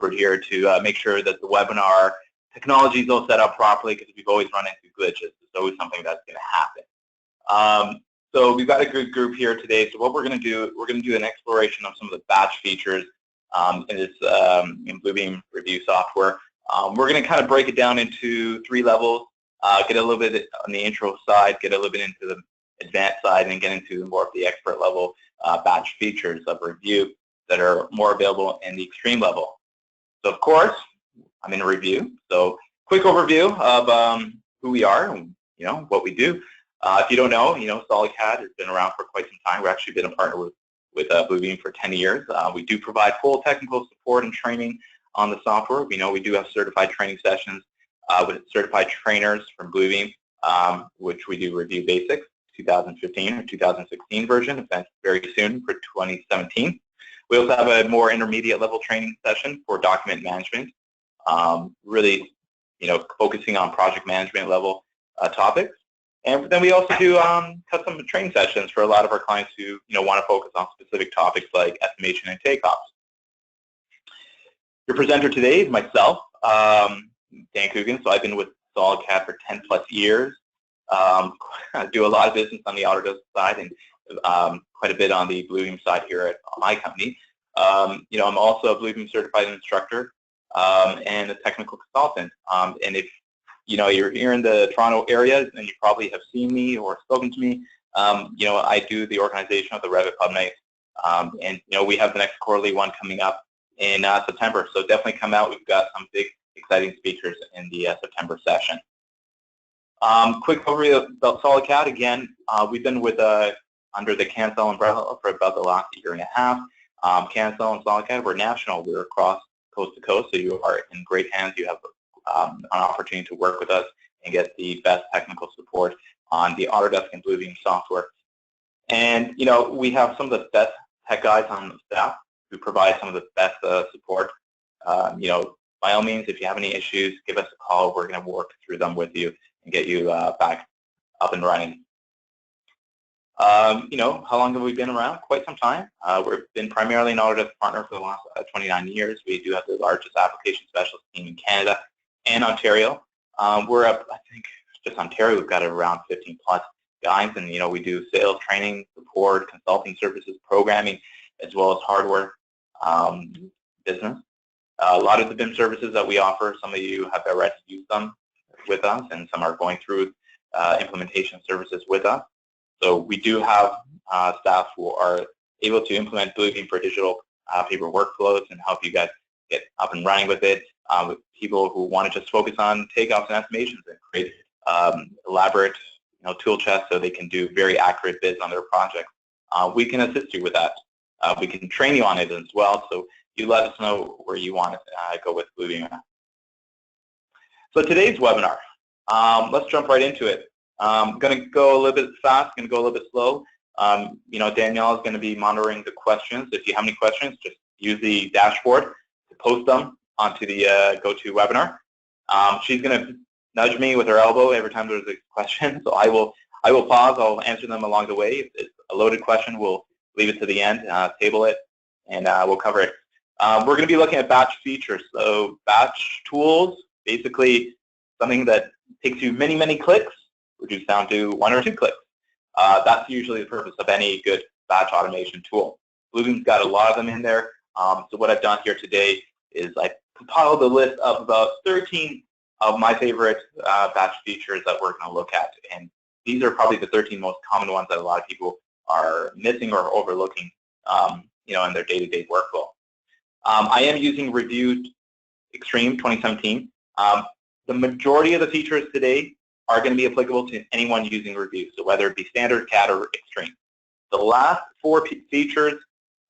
here to make sure that the webinar technology is all set up properly, because we've always run into glitches. It's always something that's going to happen. So we've got a good group here today. So what we're going to do an exploration of some of the batch features in this in Bluebeam Revu software. We're going to kind of break it down into 3 levels, get a little bit on the intro side, get a little bit into the advanced side, and get into more of the expert level batch features of Revu that are more available in the extreme level. So of course, I'm in Revu. So quick overview of who we are and what we do. If you don't know, SolidCAD has been around for quite some time. We've actually been a partner with Bluebeam for 10 years. We do provide full technical support and training on the software. We do have certified training sessions with certified trainers from Bluebeam, which we do Revu Basics 2015 or 2016 version, event very soon for 2017. We also have a more intermediate level training session for document management, really focusing on project management level topics. And then we also do custom training sessions for a lot of our clients who want to focus on specific topics like estimation and takeoffs. Your presenter today is myself, Dan Coogan. So I've been with SolidCAD for 10+ years. I do a lot of business on the Autodesk side and quite a bit on the Bluebeam side here at my company. I'm also a Bluebeam certified instructor and a technical consultant. And if you're here in the Toronto area, and you probably have seen me or spoken to me. I do the organization of the Revu Pub Night, and we have the next quarterly one coming up in September. So definitely come out. We've got some big, exciting speakers in the September session. Quick overview about SolidCAD. Again, we've been with under the Cancel umbrella for about the last 1.5 years. Cancel and SolidCAD, we're national. We're across coast to coast, so you are in great hands. You have an opportunity to work with us and get the best technical support on the Autodesk and Bluebeam software. And we have some of the best tech guys on the staff who provide some of the best support. By all means, if you have any issues, give us a call. We're going to work through them with you and get you back up and running. How long have we been around? Quite some time. We've been primarily an Autodesk partner for the last 29 years. We do have the largest application specialist team in Canada and Ontario. We're up, I think, just Ontario, we've got around 15+ guys, and we do sales, training, support, consulting services, programming, as well as hardware business. A lot of the BIM services that we offer, some of you have already used them with us, and some are going through implementation services with us. So we do have staff who are able to implement Bluebeam for digital paper workflows and help you guys get up and running with it. With people who want to just focus on takeoffs and estimations and create elaborate tool chests so they can do very accurate bids on their projects. We can assist you with that. We can train you on it as well, so you let us know where you want to go with Bluebeam. So today's webinar, let's jump right into it. I'm going to go a little bit fast, going to go a little bit slow. Danielle is going to be monitoring the questions. If you have any questions, just use the dashboard to post them onto the GoToWebinar. She's going to nudge me with her elbow every time there's a question, so I will pause. I'll answer them along the way. If it's a loaded question, we'll leave it to the end, table it, and we'll cover it. We're going to be looking at batch features. So batch tools, basically something that takes you many, many clicks, reduced down to 1 or 2 clicks. That's usually the purpose of any good batch automation tool. Bluebeam's got a lot of them in there. So what I've done here today is I compiled a list of about 13 of my favorite batch features that we're going to look at. And these are probably the 13 most common ones that a lot of people are missing or overlooking in their day-to-day workflow. I am using Revu Extreme 2017. The majority of the features today are going to be applicable to anyone using Revu, so whether it be standard, CAD, or Extreme. The last 4 features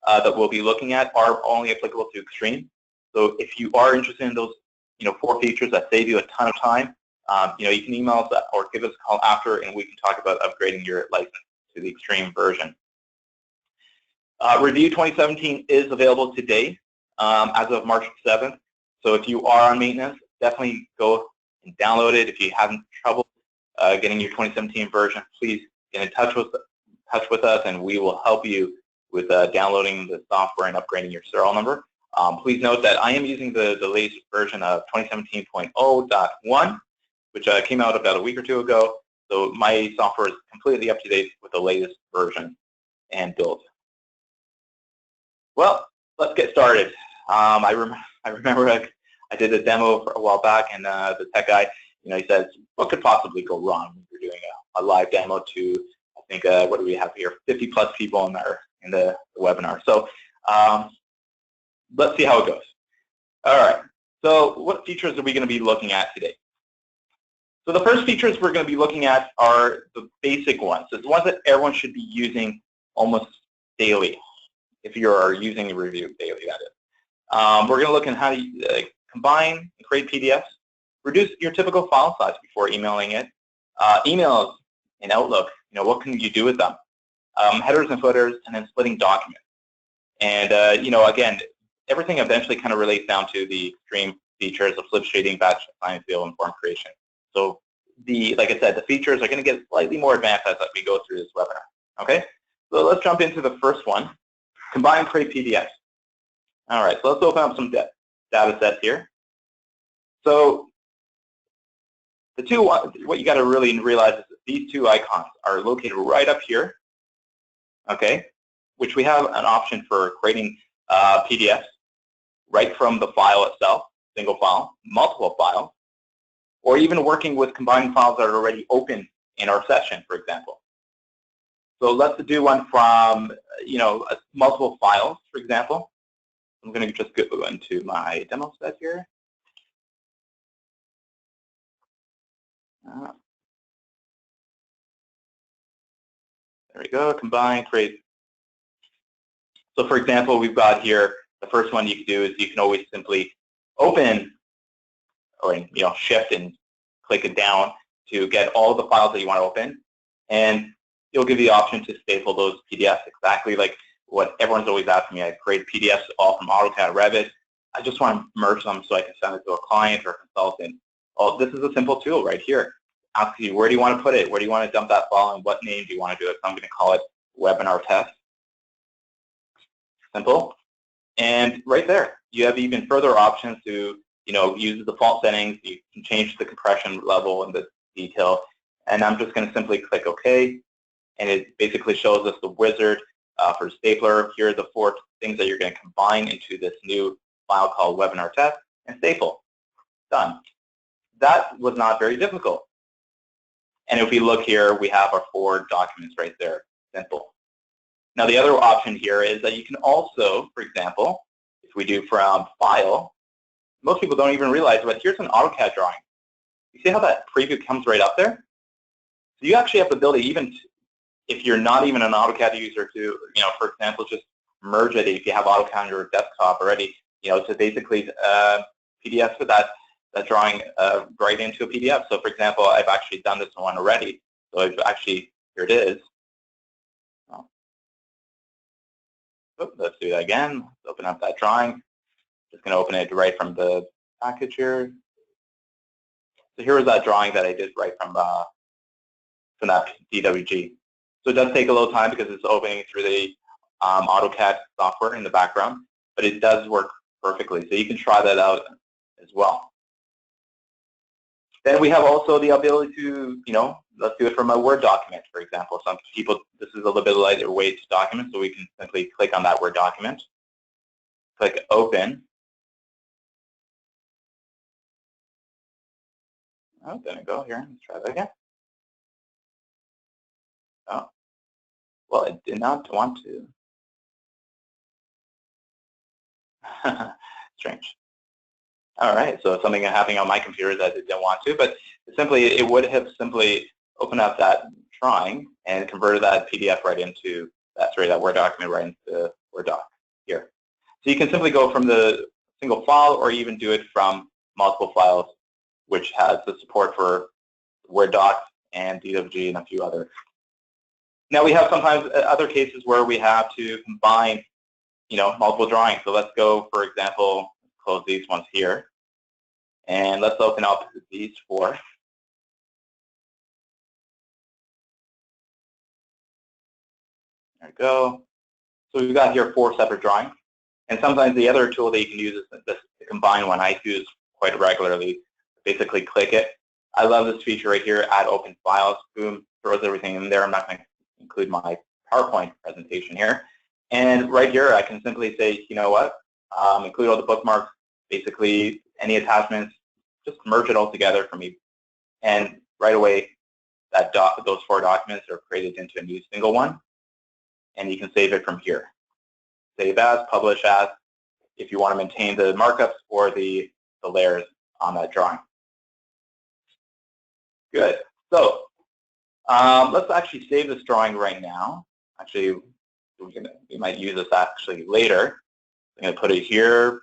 that we'll be looking at are only applicable to Extreme. So if you are interested in those 4 features that save you a ton of time, you can email us or give us a call after, and we can talk about upgrading your license to the Extreme version. Revu 2017 is available today as of March 7th. So if you are on maintenance, definitely go and download it. If you have trouble getting your 2017 version, please get in touch with us, and we will help you with downloading the software and upgrading your serial number. Please note that I am using the latest version of 2017.0.1, which came out about a week or two ago. So my software is completely up to date with the latest version and build. Well, let's get started. I remember I did a demo for a while back, and the tech guy, he says, what could possibly go wrong when you're doing a live demo to, I think, what do we have here, 50 plus people in the webinar. So let's see how it goes. All right, so what features are we going to be looking at today? So the first features we're going to be looking at are the basic ones, the ones that everyone should be using almost daily, if you're using Revu daily, that is. We're going to look at how to combine and create PDFs, reduce your typical file size before emailing it, emails in Outlook, what can you do with them, headers and footers, and then splitting documents. And, again, everything eventually kind of relates down to the extreme features of flip shading, batch assignment, field, and form creation. So, like I said, the features are going to get slightly more advanced as we go through this webinar. Okay, so let's jump into the first one, combine and create PDFs. All right, so let's open up some data sets here. So what you got to really realize is that these two icons are located right up here, okay, which we have an option for creating PDFs right from the file itself, single file, multiple files, or even working with combining files that are already open in our session, for example. So let's do one from, multiple files, for example. I'm going to just go into my demo set here. There we go, combine, create. So for example, we've got here, the first one you can do is you can always simply open, or shift and click it down to get all of the files that you want to open, and it'll give you the option to staple those PDFs exactly like what everyone's always asking me. I create PDFs all from AutoCAD, Revit. I just want to merge them so I can send it to a client or a consultant. Oh, this is a simple tool right here. Ask you, where do you want to put it? Where do you want to dump that file, and what name do you want to do it? So I'm going to call it webinar test. Simple. And right there, you have even further options to, use the default settings. You can change the compression level and the detail. And I'm just going to simply click OK. And it basically shows us the wizard for stapler. Here are the 4 things that you're going to combine into this new file called webinar test, and staple. Done. That was not very difficult. And if we look here, we have our 4 documents right there. Simple. Now the other option here is that you can also, for example, if we do from file, most people don't even realize, but here's an AutoCAD drawing. You see how that preview comes right up there? So you actually have the ability, even if you're not even an AutoCAD user, to, for example, just merge it if you have AutoCAD on your desktop already, to basically PDF with that drawing right into a PDF. So for example, I've actually done this one already. So I've actually, here it is. Let's do that again. Let's open up that drawing. Just going to open it right from the package here. So here was that drawing that I did right from that DWG. So it does take a little time because it's opening through the AutoCAD software in the background, but it does work perfectly. So you can try that out as well. Then we have also the ability to, let's do it from a Word document, for example. Some people, this is a little bit lighter weight document, so we can simply click on that Word document, click Open. Oh, there we go here. Let's try that again. Oh, well, it did not want to. Strange. All right, so something happening on my computer that it didn't want to, but simply it would have simply opened up that drawing and converted that PDF right into that Word document right into Word doc here. So you can simply go from the single file, or even do it from multiple files, which has the support for Word doc and DWG and a few others. Now we have sometimes other cases where we have to combine, multiple drawings. So let's go, for example, close these ones here. And let's open up these 4. There we go. So we've got here 4 separate drawings. And sometimes the other tool that you can use is the combine one. I use quite regularly. Basically click it. I love this feature right here, add open files. Boom, throws everything in there. I'm not going to include my PowerPoint presentation here. And right here, I can simply say, you know what, include all the bookmarks, basically any attachments, just merge it all together for me. And right away, those 4 documents are created into a new single one. And you can save it from here. Save as, publish as, if you want to maintain the markups or the layers on that drawing. Good. So let's actually save this drawing right now. Actually, we might use this actually later. I'm going to put it here.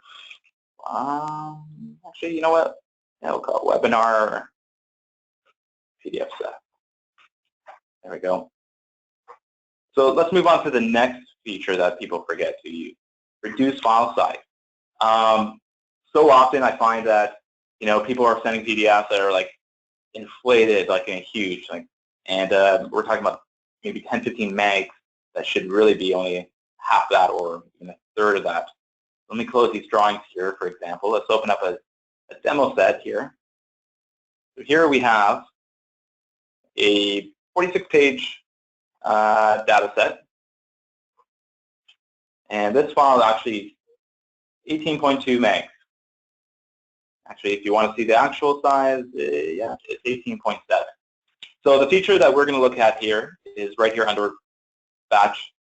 Actually, you know what? Yeah, we'll call it webinar PDF set. There we go. So let's move on to the next feature that people forget to use, reduce file size. So often I find that, people are sending PDFs that are like inflated, like huge, and we're talking about maybe 10, 15 megs that should really be only half that or even a third of that. Let me close these drawings here, for example. Let's open up a demo set here. So here we have a 46-page data set. And this file is actually 18.2 megs. Actually, if you want to see the actual size, yeah, it's 18.7. So the feature that we're going to look at here is right here under batch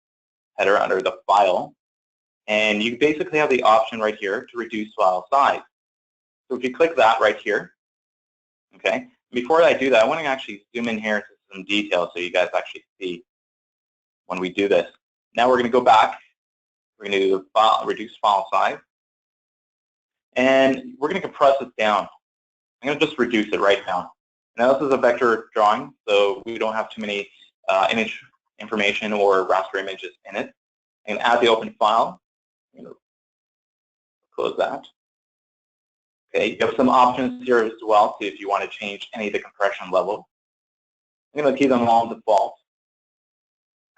header, under the file. And you basically have the option right here to reduce file size. So if you click that right here, okay, before I do that, I want to actually zoom in here to some details so you guys actually see when we do this. Now we're going to go back. We're going to do reduce file size. And we're going to compress it down. I'm going to just reduce it right down. Now this is a vector drawing, so we don't have too many image information or raster images in it. And add the open file. I'm going to close that. Okay, you have some options here as well, so if you want to change any of the compression level. I'm going to keep them all on default.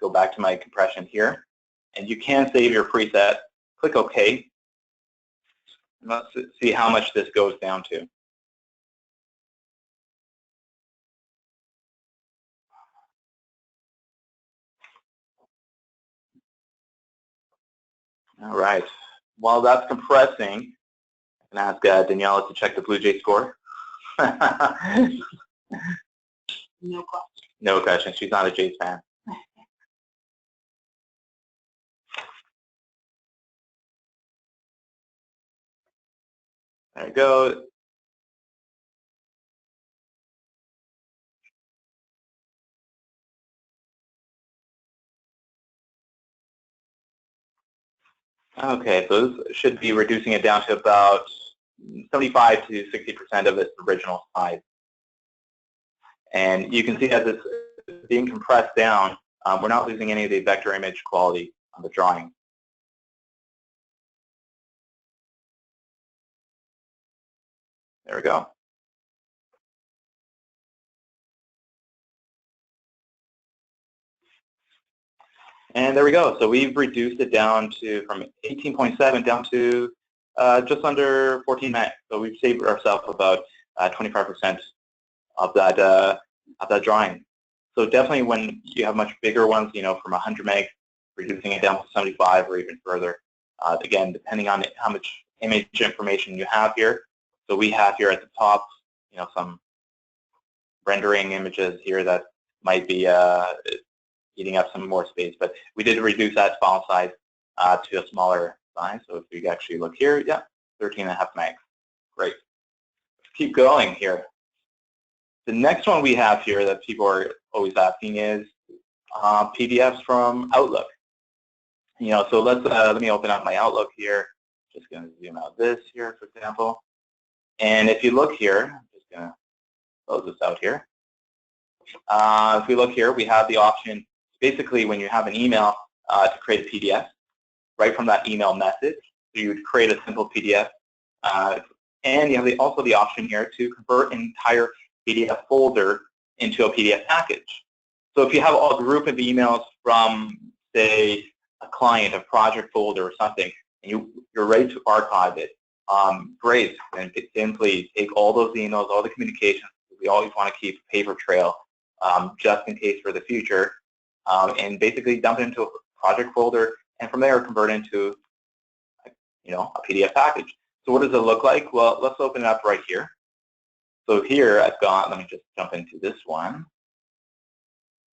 Go back to my compression here. And you can save your preset. Click OK. And let's see how much this goes down to. All right. While that's compressing, I can ask Daniela to check the Blue Jay score. No question. No question. She's not a Jays fan. There you go. Okay, so this should be reducing it down to about 75 to 60% of its original size. And you can see as it's being compressed down, we're not losing any of the vector image quality on the drawing. There we go. And there we go. So we've reduced it down to from 18.7 down to just under 14 megs. So we've saved ourselves about 25% of that drawing. So definitely when you have much bigger ones, from 100 megs, reducing it down to 75 or even further. Again, depending on how much image information you have here. So we have here at the top, some rendering images here that might be eating up some more space, but we did reduce that file size to a smaller size. So if you actually look here, yeah, 13.5 megs. Great. Let's keep going here. The next one we have here that people are always asking is PDFs from Outlook. So let me open up my Outlook here. Just going to zoom out this here, for example. And if you look here, I'm just going to close this out here. If we look here, we have the option, basically when you have an email to create a PDF, right from that email message. So you would create a simple PDF. And you have also the option here to convert an entire PDF folder into a PDF package. So if you have a group of emails from, say, a client, a project folder or something, and you're ready to archive it, great. And simply take all those emails, all the communications. We always want to keep a paper trail just in case for the future, and basically dump it into a project folder, and from there convert it into a PDF package. So what does it look like? Well, let's open it up right here. So here I've got, let me just jump into this one.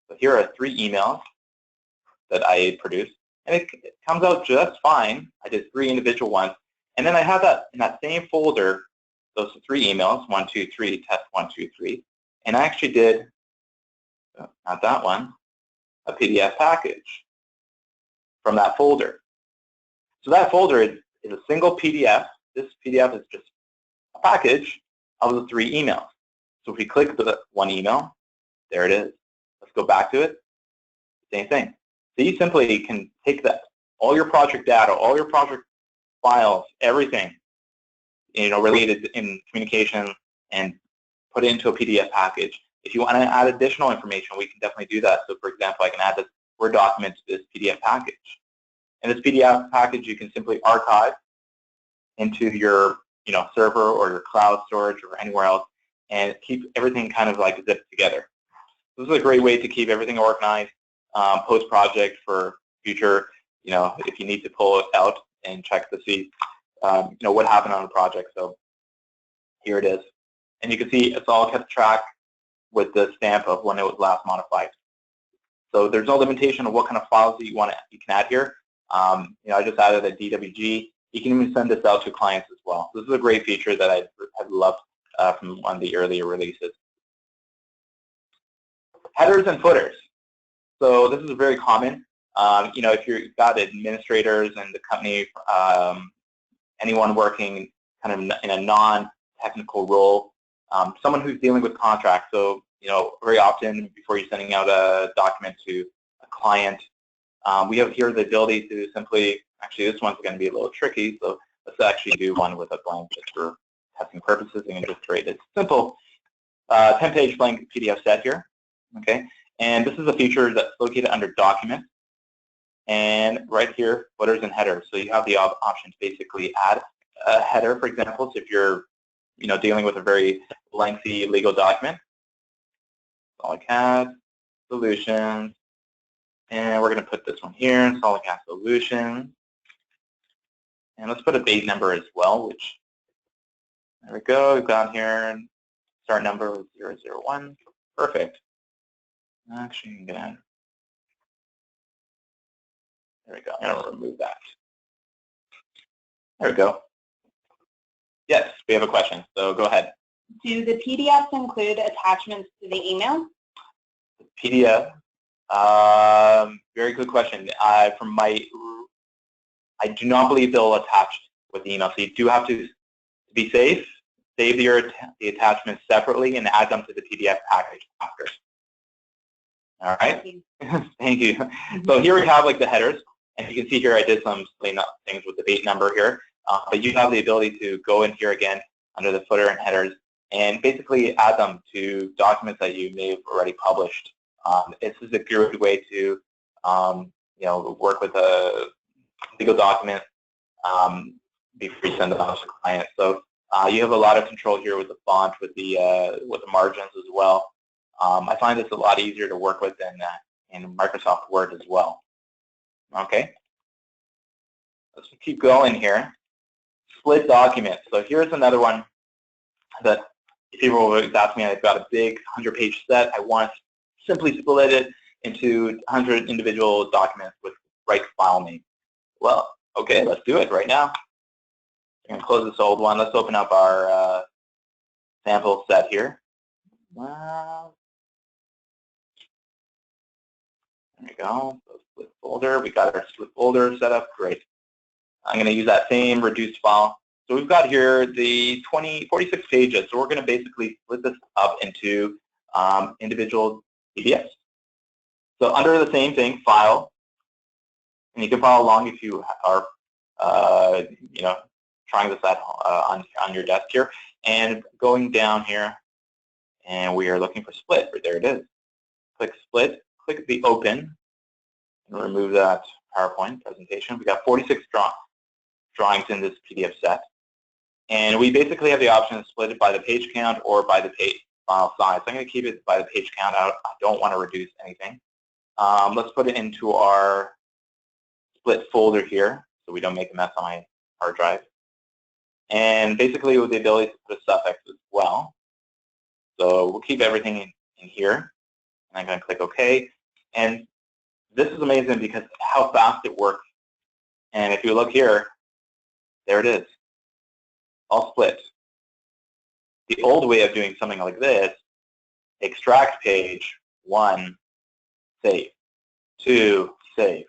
So here are 3 emails that I produced, and it comes out just fine. I did 3 individual ones, and then I have that in that same folder, those 3 emails, 1, 2, 3, test 1, 2, 3, and I actually did, not that one, a PDF package from that folder. So that folder is a single PDF. This PDF is just a package of the 3 emails. So if we click the 1 email, there it is. Let's go back to it. Same thing. So you simply can take that, all your project data, all your project files, everything, related in communication, and put it into a PDF package. If you want to add additional information, we can definitely do that. So for example, I can add this Word document to this PDF package. And this PDF package you can simply archive into your server or your cloud storage or anywhere else, and keep everything kind of like zipped together. This is a great way to keep everything organized post-project for future, if you need to pull it out and check to see what happened on the project. So here it is. And you can see it's all kept track with the stamp of when it was last modified. So there's no limitation of what kind of files that you can add here. I just added a DWG. You can even send this out to clients as well. This is a great feature that I have loved from one of the earlier releases. Headers and footers. So this is very common. If you've got administrators in the company, anyone working kind of in a non-technical role, someone who's dealing with contracts. So very often before you're sending out a document to a client, we have here the ability to simply, actually this one's going to be a little tricky, so let's actually do one with a blank just for testing purposes and just create a simple 10-page blank PDF set here. Okay, and this is a feature that's located under Document, and right here, footers and headers. So you have the option to basically add a header, for example, so if you're dealing with a very lengthy legal document. SolidCAD Solutions, and we're going to put this one here, SolidCAD Solutions, and let's put a base number as well, which, there we go, we've got here, start number was 001, perfect. Actually, there we go, I'm going to remove that. There we go. Yes, we have a question, so go ahead. Do the PDFs include attachments to the email? PDF, very good question. I do not believe they'll attach with the email, so you do have to be safe, save the attachments separately, and add them to the PDF package after. All right? Thank you. Thank you. So here we have like the headers, and you can see here I did some cleanup things with the date number here, but you have the ability to go in here again under the footer and headers and basically add them to documents that you may have already published. This is a good way to work with a legal document before you send it off to clients. So you have a lot of control here with the font, with the margins as well. I find this a lot easier to work with than in Microsoft Word as well. Okay, let's keep going here. Split documents. So here's another one that people will ask me. I've got a big 100-page set. I want to simply split it into 100 individual documents with right file name. Well, okay, let's do it right now. I'm going to close this old one. Let's open up our sample set here. Wow. There we go. So split folder. We got our split folder set up. Great. I'm going to use that same reduced file. So we've got here the 46 pages. So we're going to basically split this up into individual PDFs. So under the same thing, file, and you can follow along if you are, trying this out on your desk here, and going down here, and we are looking for split. Right there it is. Click split. Click the open, and remove that PowerPoint presentation. We got 46 drawn. drawings in this PDF set. And we basically have the option to split it by the page count or by the page file size. So I'm going to keep it by the page count. I don't want to reduce anything. Let's put it into our split folder here so we don't make a mess on my hard drive. And basically with the ability to put a suffix as well. So we'll keep everything in here. And I'm going to click OK. And this is amazing because how fast it works. And if you look here, there it is, all split. The old way of doing something like this, extract page, 1, save, 2, save.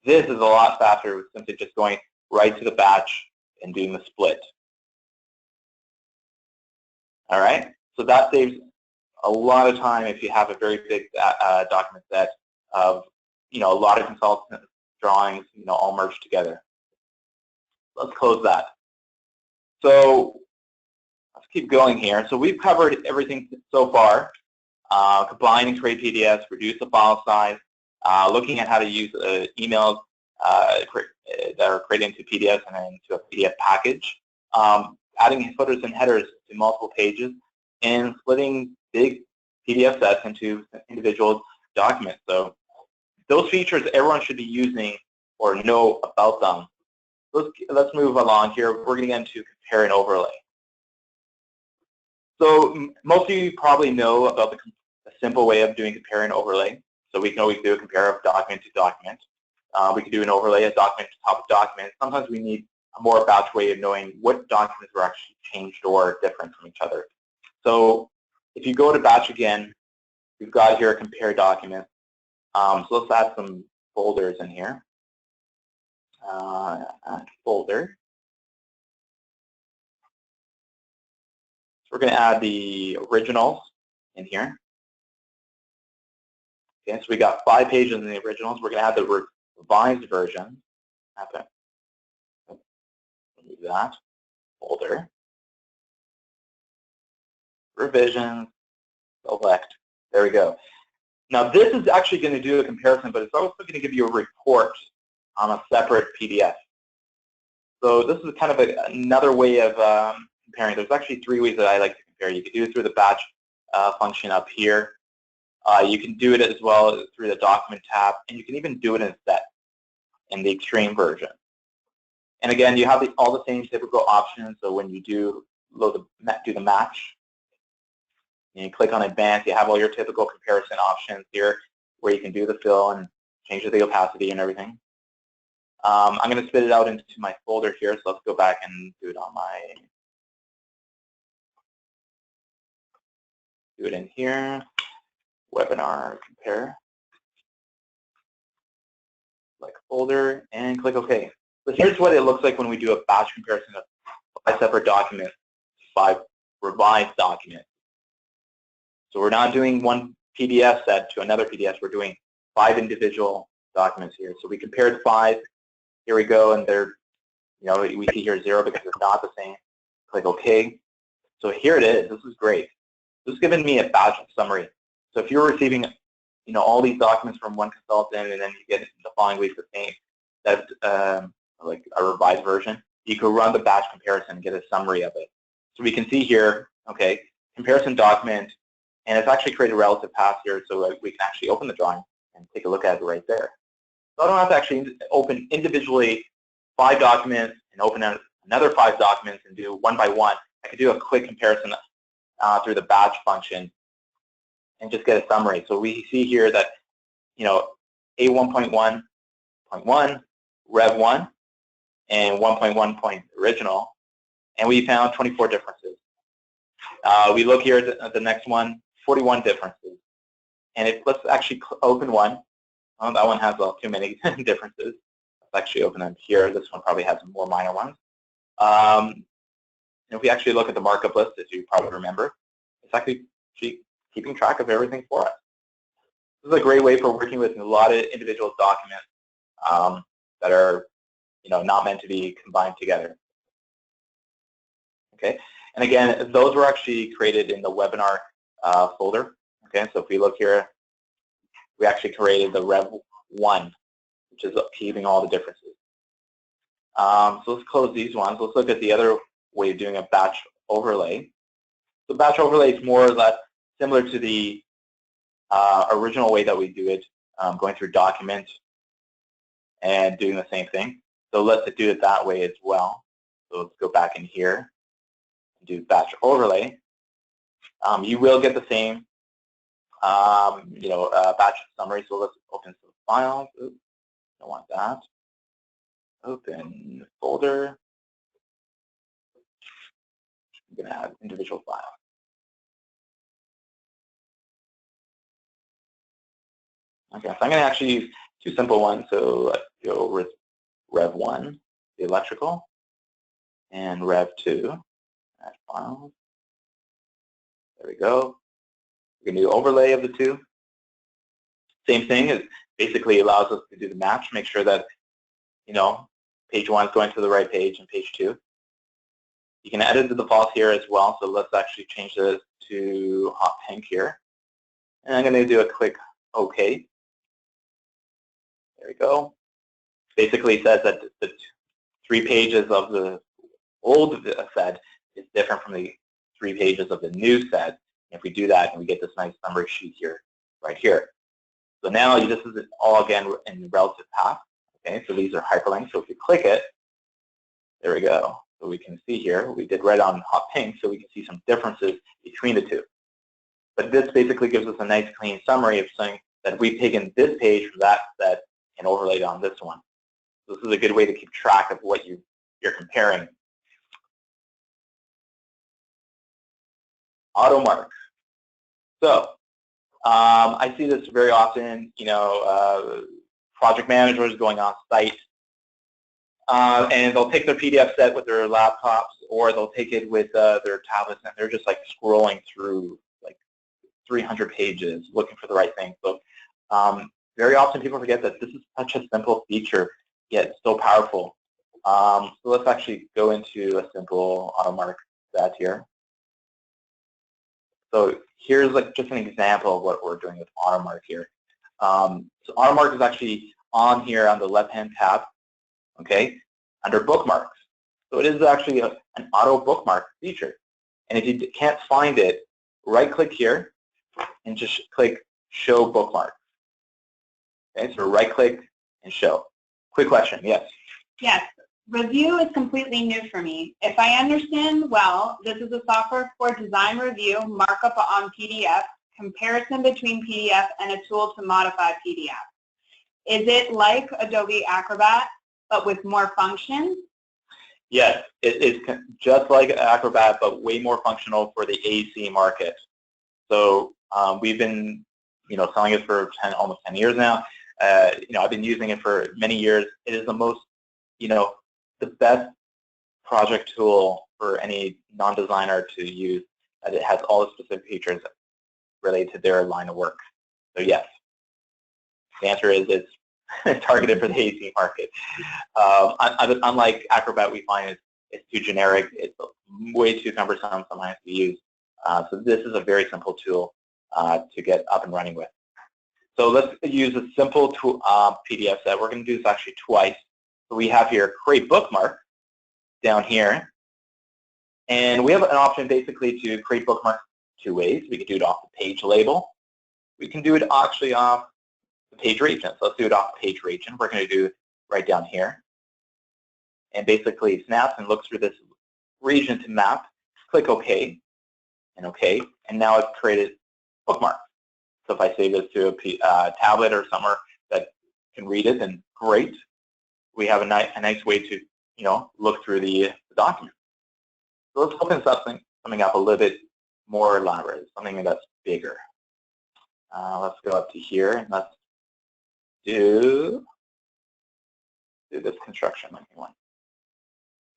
This is a lot faster with simply just going right to the batch and doing the split. All right, so that saves a lot of time if you have a very big document set of, a lot of consultant drawings, all merged together. Let's close that. So let's keep going here. So we've covered everything so far. Combine and create PDFs, reduce the file size, looking at how to use emails that are created into PDFs and then into a PDF package, adding footers and headers to multiple pages, and splitting big PDF sets into individual documents. So those features everyone should be using or know about them. Let's move along here. We're going to get into compare and overlay. So most of you probably know about the simple way of doing compare and overlay. So we can always do a compare of document to document. We can do an overlay of document to top of document. Sometimes we need a more batch way of knowing what documents were actually changed or different from each other. So if you go to batch again, we've got here a compare document. So let's add some folders in here. Add folder. So we're going to add the originals in here. Okay, so we got 5 pages in the originals. We're going to add the revised version. Okay. Remove that folder. Revisions. Select. There we go. Now this is actually going to do a comparison, but it's also going to give you a report on a separate PDF. So this is kind of another way of comparing. There's actually 3 ways that I like to compare. You can do it through the batch function up here. You can do it as well through the document tab, and you can even do it in set in the extreme version. And again, you have all the same typical options. So when you do do the match, and you click on advanced, you have all your typical comparison options here where you can do the fill and change the opacity and everything. I'm going to spit it out into my folder here, so let's go back and do it on do it in here, webinar compare, like folder, and click OK. So here's what it looks like when we do a batch comparison of 5 separate documents, 5 revised documents. So we're not doing one PDF set to another PDF, we're doing 5 individual documents here. So we compared 5, here we go, and they're, we see here 0 because it's not the same. Click OK. So here it is. This is great. This is giving me a batch summary. So if you're receiving, all these documents from one consultant, and then you get the following week the same, like a revised version, you could run the batch comparison and get a summary of it. So we can see here, okay, comparison document, and it's actually created a relative path here, so we can actually open the drawing and take a look at it right there. So I don't have to actually open individually 5 documents and open another 5 documents and do one by one. I could do a quick comparison through the batch function and just get a summary. So we see here that, A1.1.1, Rev 1, and 1.1 original, and we found 24 differences. We look here at the next one, 41 differences. And let's actually open one. That one has too many differences. Let's actually open them here. This one probably has some more minor ones. And if we actually look at the markup list, as you probably remember, it's actually keeping track of everything for us. This is a great way for working with a lot of individual documents that are, not meant to be combined together. Okay, and again, those were actually created in the webinar folder. Okay, so if we look here, we actually created the Rev 1, which is keeping all the differences. So let's close these ones. Let's look at the other way of doing a batch overlay. The batch overlay is more or less similar to the original way that we do it, going through document and doing the same thing. So let's do it that way as well. So let's go back in here and do batch overlay. You will get the same, batch summary. So let's open some files. Oops, don't want that. Open folder. I'm going to have individual files. Okay, so I'm going to actually use two simple ones. So let's go with Rev1, the electrical, and Rev2, add files. There we go. We're going to do overlay of the two. Same thing, it basically allows us to do the match, make sure that, page 1 is going to the right page and page 2. You can edit the defaults here as well, so let's actually change this to hot pink here. And I'm going to do a quick OK. There we go. Basically it says that the 3 pages of the old set is different from the 3 pages of the new set. And if we do that, and we get this nice summary sheet here, right here. So now this is all again in relative path. Okay, so these are hyperlinks. So if you click it, there we go. So we can see here, we did red on hot pink, so we can see some differences between the two. But this basically gives us a nice clean summary of saying that we've taken this page from that set and overlaid on this one. So this is a good way to keep track of what you're comparing. Auto mark. So I see this very often, project managers going on site, and they'll take their PDF set with their laptops, or they'll take it with their tablets, and they're just like scrolling through like 300 pages looking for the right thing. So very often people forget that this is such a simple feature, yet so powerful. So let's actually go into a simple auto mark set here. So here's like just an example of what we're doing with AutoMark here. So AutoMark is actually on here on the left-hand tab, okay, under bookmarks. So it is actually an auto bookmark feature. And if you can't find it, right-click here and just click Show Bookmark. Okay, so right-click and show. Quick question, yes? Yes. Review is completely new for me. If I understand well, this is a software for design review, markup on PDF, comparison between PDF, and a tool to modify PDF. Is it like Adobe Acrobat, but with more functions? Yes, it is just like Acrobat, but way more functional for the AEC market. So we've been, selling it for almost 10 years now. I've been using it for many years. It is the most, the best project tool for any non-designer to use. It has all the specific features related to their line of work. So yes, the answer is it's targeted for the AEC market. Unlike Acrobat, we find it's too generic. It's way too cumbersome sometimes to use. So this is a very simple tool to get up and running with. So let's use a simple PDF set. We're going to do this actually twice. So we have here create bookmark down here. And we have an option basically to create bookmarks 2 ways. We can do it off the page label. We can do it actually off the page region. So let's do it off the page region. We're going to do it right down here. And basically it snaps and looks through this region to map. Click OK and OK. And now it's created bookmarks. So if I save this to a tablet or somewhere that can read it, then great. We have a nice way to, look through the document. So let's open something up a little bit more elaborate, something that's bigger. Let's go up to here and let's do this construction linking one.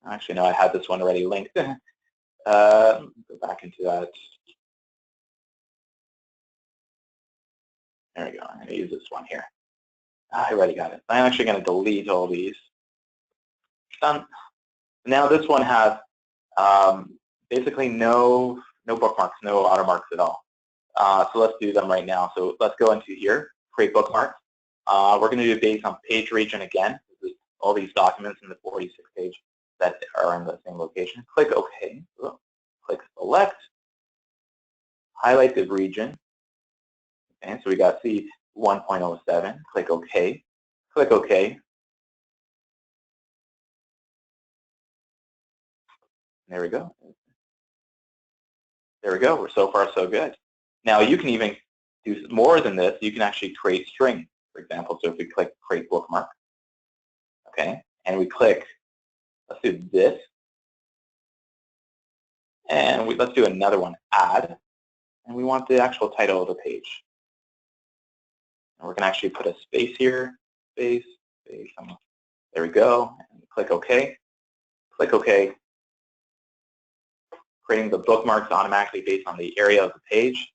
Actually, no, I had this one already linked. Go back into that. There we go. I'm going to use this one here. I already got it. I'm actually going to delete all these. Done. Now this one has basically no bookmarks, no watermarks at all. So let's do them right now. So let's go into here, create bookmarks. We're going to do it based on page region again. This is all these documents in the 46 page that are in the same location. Click OK. Click Select. Highlight the region. Okay, so we got C 1.07. Click OK. Click OK. There we go. There we go. So far, so good. Now you can even do more than this. You can actually create string, for example. So if we click Create Bookmark, okay, and we click, let's do this, and let's do another one, Add, and we want the actual title of the page. And we're going to actually put a space here, space, space. There we go. And click OK. Click OK. Creating the bookmarks automatically based on the area of the page.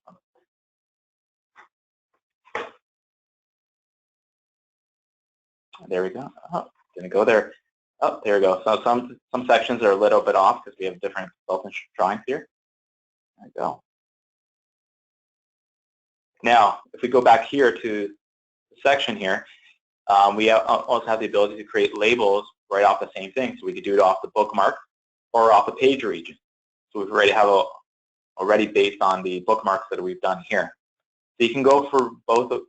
There we go. Oh, didn't go there. Oh, there we go. So some sections are a little bit off because we have different consultant drawings here. There we go. Now, if we go back here to the section here, we also have the ability to create labels right off the same thing. So we could do it off the bookmark or off the page region. So we already have already based on the bookmarks that we've done here. So you can go for both of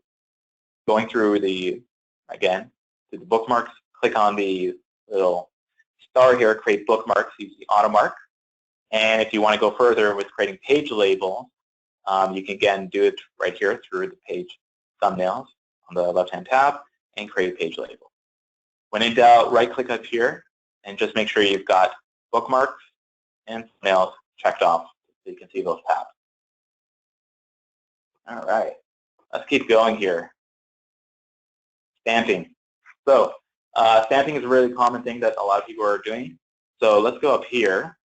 going through the, again, to the bookmarks, click on the little star here, create bookmarks, use the auto mark. And if you want to go further with creating page labels, you can again do it right here through the page thumbnails on the left-hand tab and create a page label. When in doubt, right-click up here and just make sure you've got bookmarks and thumbnails checked off so you can see those tabs. All right, let's keep going here. Stamping. So stamping is a really common thing that a lot of people are doing. So let's go up here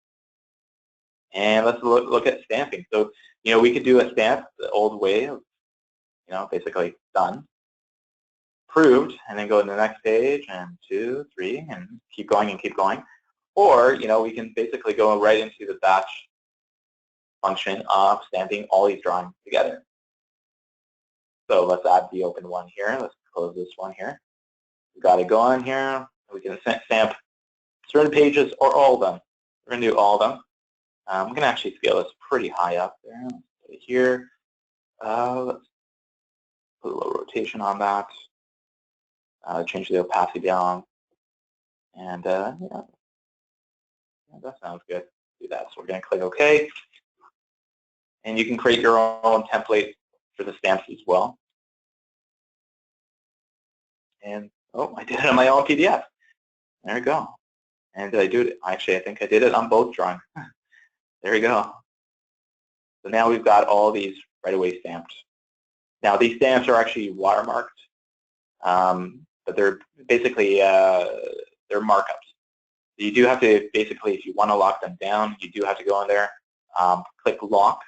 and let's look at stamping. So, we could do a stamp the old way of, basically done, approved, and then go to the next page, and 2, 3, and keep going and keep going. Or, we can basically go right into the batch function of stamping all these drawings together. So let's add the open one here. Let's close this one here. We've got it going here. We can stamp certain pages or all of them. We're going to do all of them. I'm going to actually scale this pretty high up there. Let's put it here. Let's put a little rotation on that. Change the opacity down. And yeah, that sounds good. Do that. So we're going to click OK. And you can create your own template for the stamps as well. And oh, I did it on my own PDF. There we go. And did I do it? Actually, I think I did it on both drawings. There we go. So now we've got all these right away stamped. Now these stamps are actually watermarked, but they're basically they're markups. So you do have to basically, if you want to lock them down, you do have to go in there, click lock,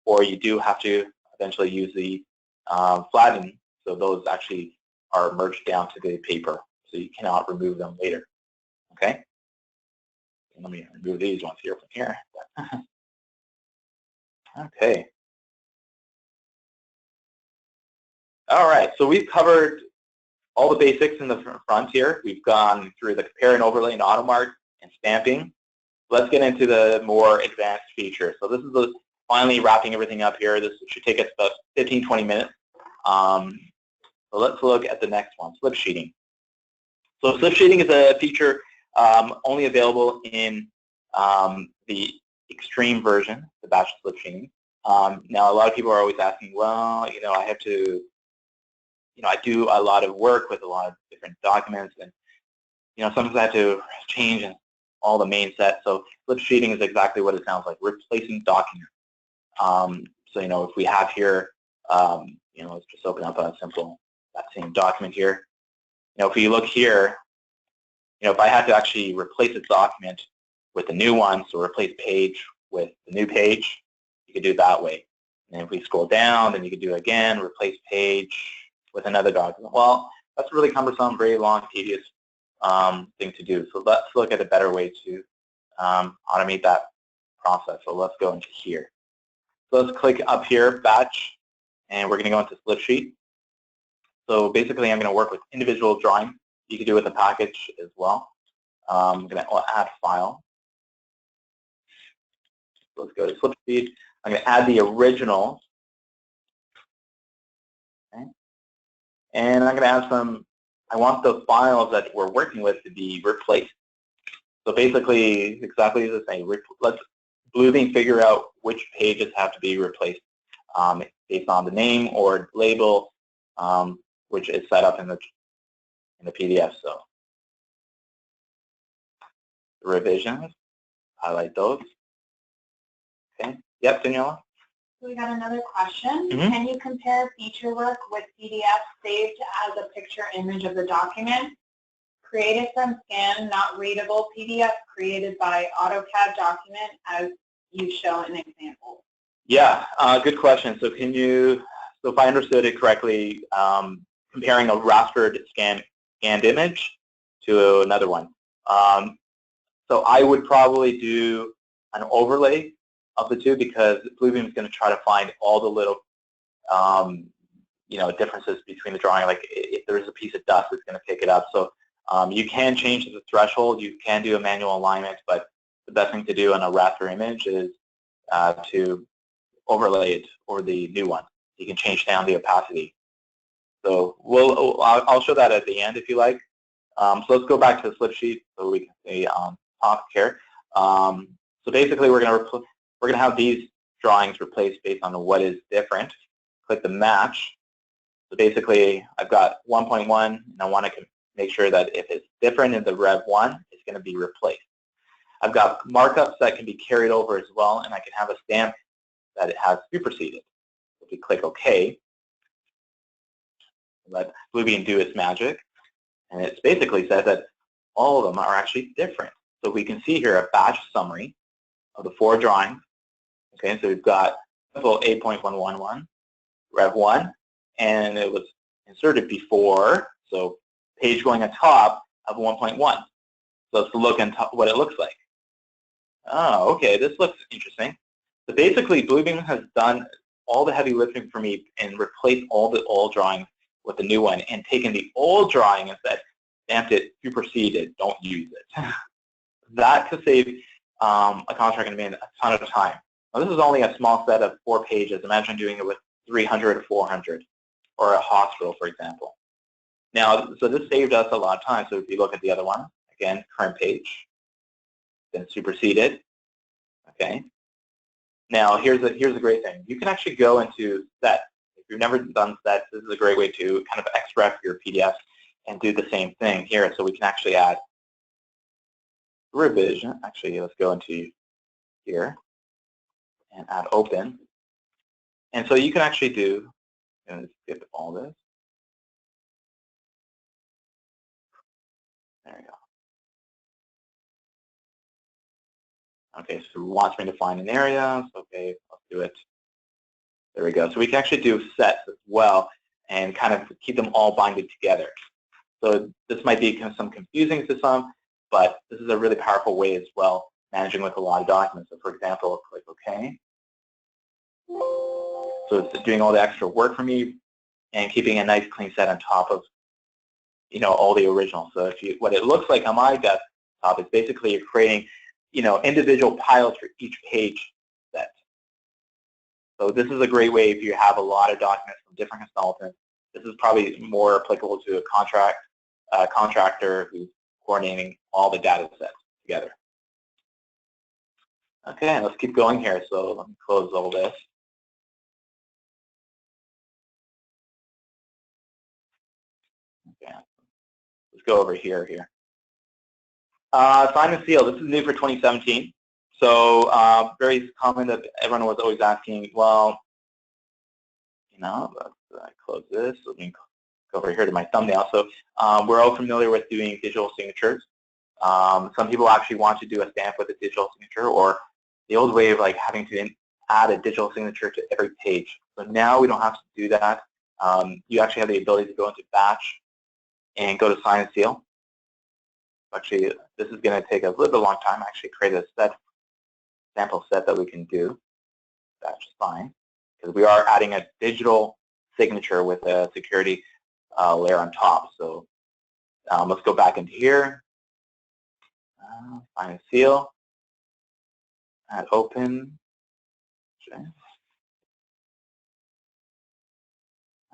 or you do have to eventually use the flatten. So those actually are merged down to the paper, so you cannot remove them later. Okay. Let me remove these ones here from here. Okay. All right, so we've covered all the basics in the front here. We've gone through the compare and overlay and automark and stamping. Let's get into the more advanced features. So this is finally wrapping everything up here. This should take us about 15, 20 minutes. So let's look at the next one, slip sheeting. So slip sheeting is a feature only available in the extreme version, the batch slip sheeting. Now, a lot of people are always asking, well, I have to, I do a lot of work with a lot of different documents, and sometimes I have to change all the main set. So slip sheeting is exactly what it sounds like, replacing documents. So if we have here, let's just open up a simple that same document here. If you look here, if I had to actually replace a document with a new one, so replace page with the new page, you could do it that way. And if we scroll down, then you could do it again, replace page with another document. Well, that's really cumbersome, very long, tedious thing to do. So let's look at a better way to automate that process. So let's go into here. So let's click up here, batch, and we're going to go into slip sheet. So basically, I'm going to work with individual drawings You can do it with a package as well. I'm going to add file. Let's go to SlipSheet. I'm going to add the original. Okay. And I'm going to add some, I want the files that we're working with to be replaced. So basically, exactly the same. Let's Bluebeam figure out which pages have to be replaced based on the name or label, which is set up in the PDF. So revisions, highlight those. Okay. Yep, Daniela. We got another question. Mm-hmm. Can you compare feature work with PDF saved as a picture image of the document? Created from scan, not readable PDF created by AutoCAD document as you show in example? Yeah, good question. So so if I understood it correctly, comparing a rastered scanned image to another one. So I would probably do an overlay of the two because Bluebeam is going to try to find all the little differences between the drawing. Like if there's a piece of dust, it's going to pick it up. So you can change the threshold, you can do a manual alignment, but the best thing to do on a raster image is to overlay it over the new one. You can change down the opacity. So I'll show that at the end if you like. So let's go back to the slip sheet so we can see top here. So basically we're going to have these drawings replaced based on what is different. Click the match. So basically I've got 1.1 and I want to make sure that if it's different in the Rev 1, it's going to be replaced. I've got markups that can be carried over as well, and I can have a stamp that it has superseded. If we click OK, let Bluebeam do its magic, and it basically says that all of them are actually different. So we can see here a batch summary of the 4 drawings. Okay, so we've got 8.111, Rev 1, and it was inserted before, so page going on top of 1.1. So let's look on top what it looks like. Oh, okay, this looks interesting. So basically, Bluebeam has done all the heavy lifting for me and replaced all the old drawings with the new one and taken the old drawing and said, stamped it, superseded, don't use it. That could save a contractor and a ton of time. Now, this is only a small set of 4 pages. Imagine doing it with 300 or 400, or a hospital, for example. Now, so this saved us a lot of time. So if you look at the other one, again, current page, then superseded. Okay. Now, here's a great thing. You can actually go into set. If you've never done set, this is a great way to kind of extract your PDF and do the same thing here. So we can actually add revision. Actually, let's go into here and add open. And so you can actually do, skip all this. There we go. Okay, so it wants me to find an area. So, okay, let's do it. There we go. So we can actually do sets as well and kind of keep them all binded together. So this might be some confusing to some, but this is a really powerful way as well, managing with a lot of documents. So for example, I'll click OK. So it's doing all the extra work for me and keeping a nice clean set on top of all the originals. So what it looks like on my desktop is basically you're creating individual piles for each page set. So this is a great way if you have a lot of documents from different consultants. This is probably more applicable to a contractor who's coordinating all the data sets together. Okay, let's keep going here. So let me close all this. Okay, let's go over here. Sign and seal. This is new for 2017. So very common that everyone was always asking, well, let's close this. Let me go over here to my thumbnail. So we're all familiar with doing digital signatures. Some people actually want to do a stamp with a digital signature, or the old way of having to add a digital signature to every page. So now we don't have to do that. You actually have the ability to go into batch and go to sign and seal. Actually, this is going to take a little bit long time. I actually created a sample set that we can do. That's fine, because we are adding a digital signature with a security layer on top. So Let's go back into here. Find a seal. Add open. Okay.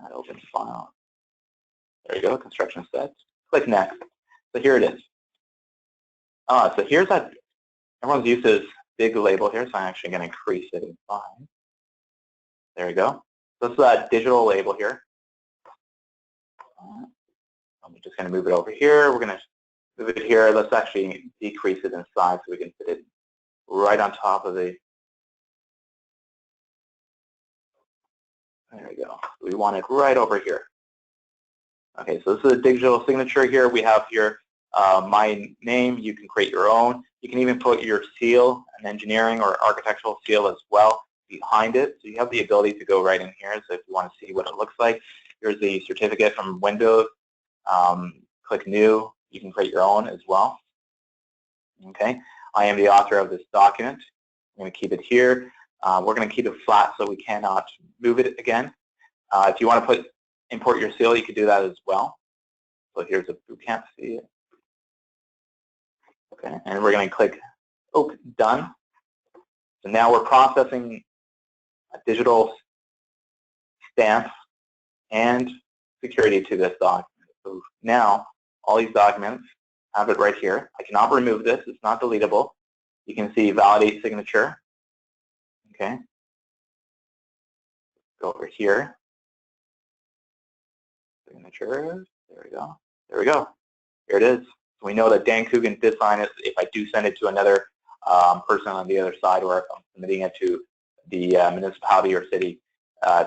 Add open file. There you go. Construction set. Click next. So here it is. So here's that. Everyone's used to this big label here, so I'm actually going to increase it in size. There you go. So this is that digital label here. I'm just going to move it over here. We're going to move it here. Let's actually decrease it in size so we can fit it right on top of the. There we go. We want it right over here. Okay, so this is a digital signature here. We have here my name. You can create your own. You can even put your seal, an engineering or architectural seal as well behind it. So you have the ability to go right in here. So if you want to see what it looks like, here's the certificate from Windows. Click New. You can create your own as well. Okay, I am the author of this document. I'm going to keep it here. We're going to keep it flat so we cannot move it again. If you want to import your seal, you could do that as well. So here's a bootcamp seal. Okay, and we're going to click Done. So now we're processing a digital stamp and security to this document. So now all these documents have it right here. I cannot remove this. It's not deletable. You can see validate signature. Okay. Go over here. Signatures. There we go. There we go. Here it is. So we know that Dan Coogan did sign it. If I do send it to another person on the other side, or if I'm submitting it to the municipality or city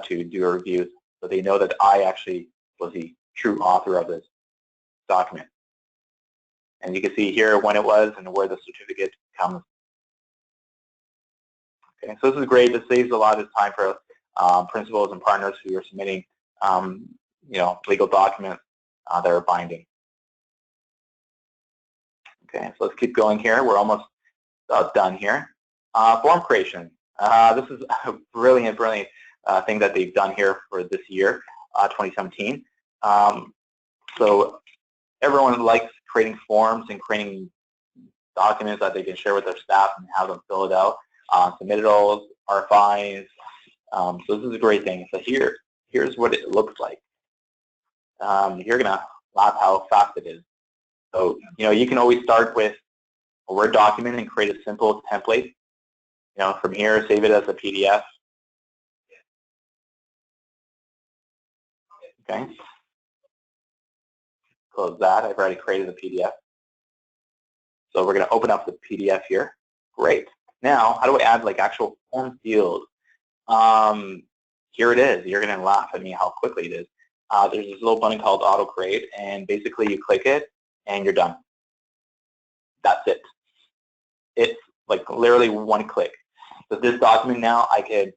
to do a review, so they know that I actually was the true author of this document. And you can see here when it was and where the certificate comes. Okay, so this is great. This saves a lot of time for principals and partners who are submitting, legal documents that are binding. Okay, so let's keep going here. We're almost done here. Form creation. This is a brilliant thing that they've done here for this year, 2017. So everyone likes creating forms and creating documents that they can share with their staff and have them fill it out. Submittals, RFIs. So this is a great thing. So here's what it looks like. You're gonna laugh how fast it is. So you can always start with a Word document and create a simple template. From here, save it as a PDF. Okay. Close that. I've already created a PDF. So we're going to open up the PDF here. Great. Now, how do I add actual form fields? Here it is. You're going to laugh at me how quickly it is. There's this little button called Auto Create, and basically you click it, and you're done. That's it. It's literally one click. So this document now I could,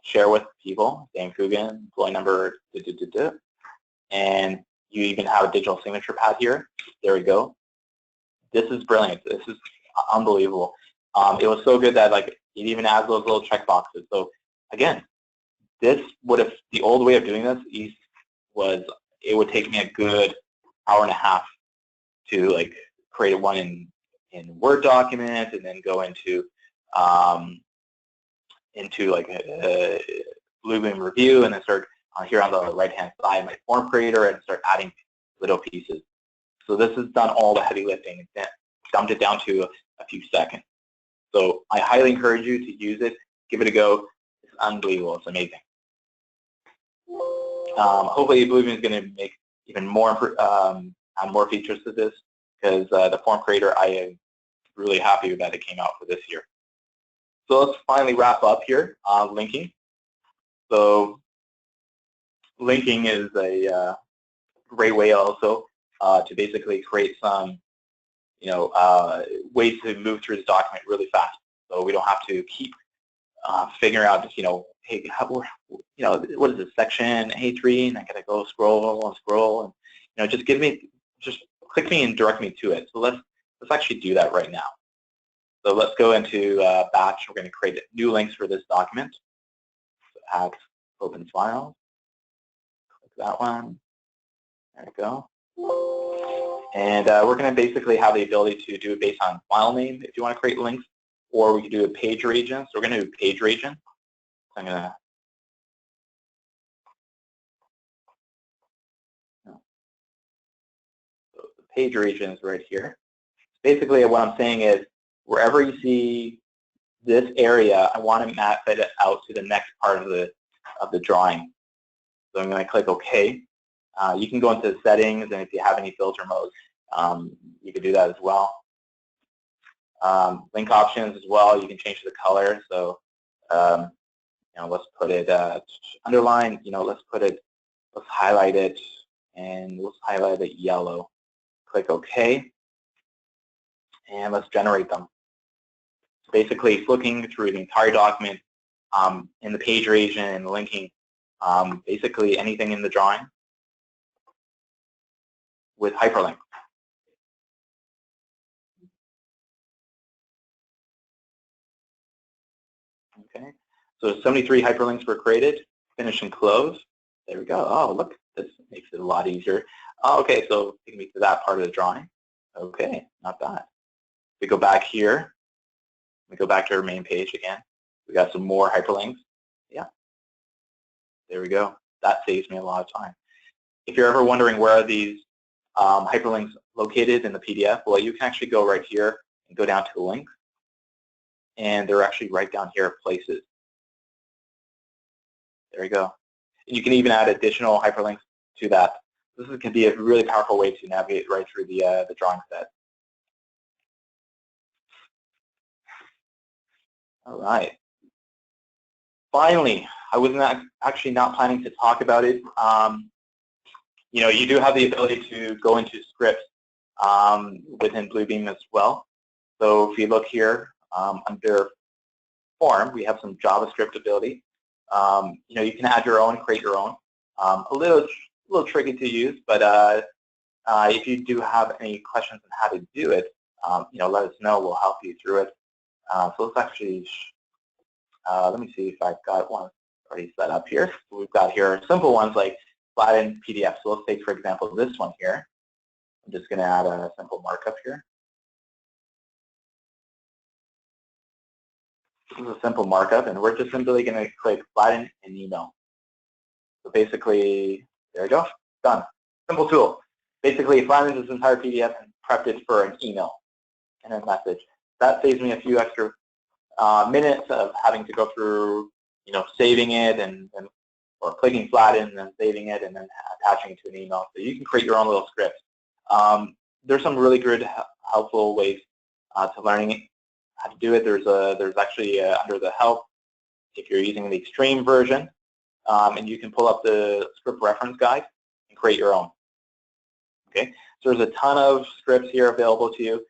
share with people. Dan Coogan, employee number, and you even have a digital signature pad here. There we go. This is brilliant. This is unbelievable. It was so good that it even adds those little check boxes. So again, this would have, the old way of doing this was it would take me a good hour and a half to create one in Word document and then go into Bluebeam Review and then start here on the right-hand side my form creator and start adding little pieces. So this has done all the heavy lifting and dumped it down to a few seconds. So I highly encourage you to use it. Give it a go. It's unbelievable. It's amazing. Hopefully Bluebeam is going to make even more, add more features to this, because the form creator, I am really happy that it came out for this year. So let's finally wrap up here on linking. So linking is a great way also to basically create some, ways to move through the document really fast. So we don't have to keep figuring out, hey, what is this section A3, and I gotta go scroll and scroll, and just click me and direct me to it. So let's actually do that right now. So let's go into Batch. We're going to create new links for this document. So add open file. Click that one. There we go. And we're going to basically have the ability to do it based on file name if you want to create links, or we can do a page region. So we're going to do page region. So I'm going to so the page region is right here. Basically, what I'm saying is wherever you see this area, I want to map it out to the next part of the drawing. So I'm going to click OK. You can go into the settings, and if you have any filter modes, you can do that as well. Link options as well, you can change the color. So let's put it underline. Let's highlight it, and let's highlight it yellow. Click OK, and let's generate them. So basically, it's looking through the entire document in the page region and linking basically anything in the drawing with hyperlink. Okay, so 73 hyperlinks were created. Finish and close. There we go. Oh, look, this makes it a lot easier. Oh, okay, so taking me to that part of the drawing. Okay, not bad. We go back here. We go back to our main page again. We got some more hyperlinks. Yeah, there we go. That saves me a lot of time. If you're ever wondering where are these hyperlinks located in the PDF, well, you can actually go right here and go down to the links, and they're actually right down here, places. There you go. And you can even add additional hyperlinks to that. This can be a really powerful way to navigate right through the drawing set. All right. Finally, I was actually not planning to talk about it. You do have the ability to go into scripts within Bluebeam as well. So if you look here under form, we have some JavaScript ability. You can add your own, create your own. A little tricky to use, but if you do have any questions on how to do it, let us know. We'll help you through it. So let's actually, let me see if I've got one already set up here. So we've got here simple ones like flatten PDF. So let's take, for example, this one here. I'm just going to add a simple markup here. This is a simple markup, and we're just simply going to click flatten and email. So basically, there we go, done. Simple tool. Basically, it flattens this entire PDF and prepped it for an email and a message. That saves me a few extra minutes of having to go through, saving it or clicking flatten and then saving it and then attaching it to an email. So you can create your own little script. There's some really good, helpful ways to learning how to do it. There's actually under the help, if you're using the extreme version, and you can pull up the script reference guide and create your own. Okay, so there's a ton of scripts here available to you.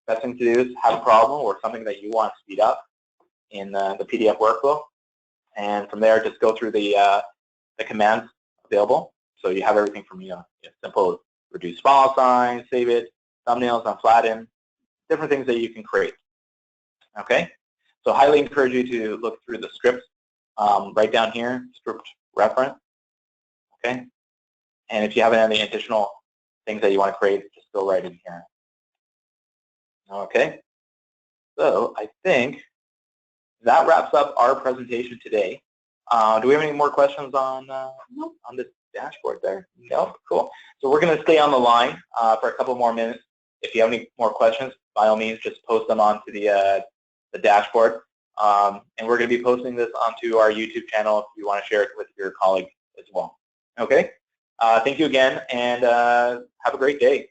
Best thing to do is have a problem or something that you want to speed up in the PDF workflow, and from there just go through the commands available. So you have everything from simple reduce file size, save it, thumbnails on flatten, different things that you can create. Okay, so highly encourage you to look through the scripts right down here, script reference. Okay, and if you have any additional things that you want to create, just go right in here. Okay, so I think that wraps up our presentation today. Do we have any more questions on this dashboard there? No? Cool. So we're going to stay on the line for a couple more minutes. If you have any more questions, by all means, just post them onto the dashboard. And we're going to be posting this onto our YouTube channel if you want to share it with your colleagues as well. Okay? Thank you again, and have a great day.